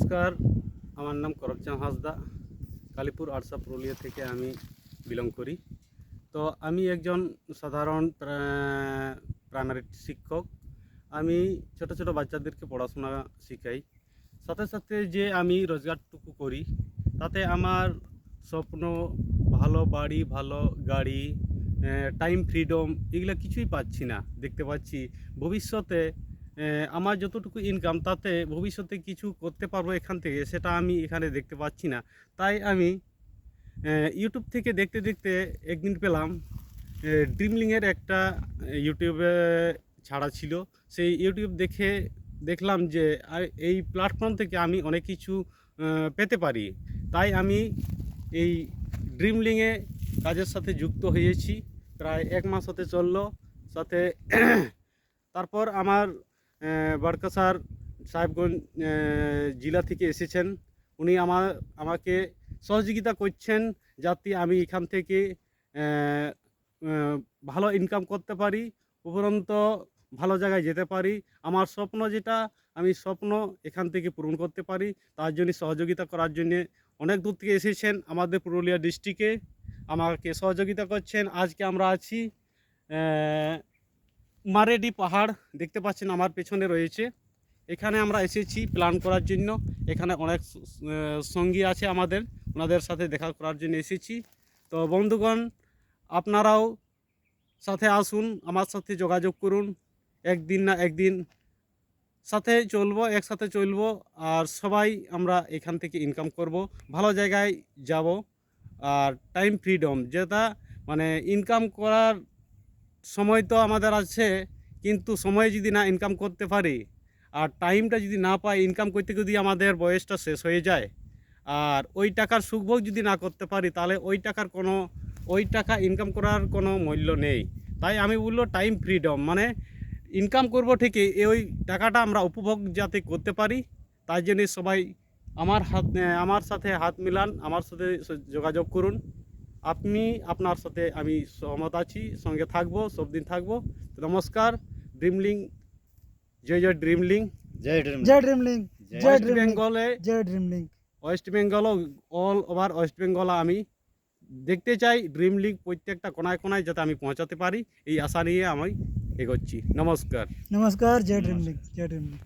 নমস্কার, আমার নাম করকচাঁদ হাঁসদা। কালীপুর আরসা পুরুলিয়া থেকে আমি বিলং করি। তো আমি একজন সাধারণ প্রাইমারি শিক্ষক। আমি ছোট ছোট বাচ্চাদেরকে পড়াশোনা শেখাই। সাথে সাথে যে আমি রোজগারটুকু করি তাতে আমার স্বপ্ন, ভালো বাড়ি, ভালো গাড়ি, টাইম ফ্রিডম এগুলো কিছুই পাচ্ছি না। দেখতে পাচ্ছি ভবিষ্যতে আমার যতটুকু ইনকাম তাতে ভবিষ্যতে কিছু করতে পারবো এখান থেকে, সেটা আমি এখানে দেখতে পাচ্ছি না। তাই আমি ইউটিউব থেকে দেখতে দেখতে একদিন পেলাম ড্রিমলিংয়ের একটা ইউটিউবে ছাড়া ছিল। সেই ইউটিউব দেখে দেখলাম যে এই প্ল্যাটফর্ম থেকে আমি অনেক কিছু পেতে পারি। তাই আমি এই ড্রিমলিংয়ে কাজের সাথে যুক্ত হয়েছি। প্রায় 1 মাস হতে চললো। সাথে তারপর আমার বড়কা স্যার সাহেবগঞ্জ জেলা থেকে এসেছেন। উনি আমাকে সহযোগিতা করছেন যাতে আমি এখান থেকে ভালো ইনকাম করতে পারি, উপরন্ত ভালো জায়গায় যেতে পারি। আমার স্বপ্ন যেটা, আমি স্বপ্ন এখান থেকে পূরণ করতে পারি। তার জন্য সহযোগিতা করার জন্যে অনেক দূর থেকে এসেছেন আমাদের পুরুলিয়া ডিস্ট্রিক্টে, আমাকে সহযোগিতা করছেন। আজকে আমরা আছি মারেডি পাহাড়, দেখতে পাচ্ছেন আমার পেছনে রয়েছে। এখানে আমরা এসেছি প্ল্যান করার জন্য। এখানে অনেক সঙ্গী আছে আমাদের, ওনাদের সাথে দেখা করার জন্য এসেছি। তো বন্ধুগণ, আপনারাও সাথে আসুন, আমার সাথে যোগাযোগ করুন। একদিন না একদিন সাথে চলবো, একসাথে চলবো, আর সবাই আমরা এখান থেকে ইনকাম করব, ভালো জায়গায় যাব। আর টাইম ফ্রিডম যেটা, মানে ইনকাম করার সময় তো আমাদের আছে, কিন্তু সময় যদি না ইনকাম করতে পারি আর টাইমটা যদি না পাই, ইনকাম করতে যদি আমাদের বয়সটা শেষ হয়ে যায় আর ওই টাকার সুখভোগ যদি না করতে পারি, তাহলে ওই টাকা ইনকাম করার কোনো মূল্য নেই। তাই আমি বললো টাইম ফ্রিডম মানে ইনকাম করব ঠিকই, ওই টাকাটা আমরা উপভোগ যাতে করতে পারি। তাই জন্য সবাই আমার সাথে হাত মিলান, আমার সাথে যোগাযোগ করুন। আপনার সাথে আমি সহমত আছি, সঙ্গে থাকবো, সব দিন থাকবো। নমস্কার। ড্রিমলিং, জয় জয় ড্রিমলিং, জয় ড্রিমলিং, জয় ড্রিমলিং, জয় ওয়েস্ট ড্রিমলিং, বেঙ্গলে, জয় ড্রিমলিং। West Bengal, all over west Bengal আমি দেখতে চাই ড্রিমলিং প্রত্যেকটা কোনায় কোনায় যাতে আমি পৌঁছাতে পারি, এই আশা নিয়ে আমি এগোচ্ছি। নমস্কার। নমস্কার, জয় ড্রিমলিং, জয় ড্রিমলিং।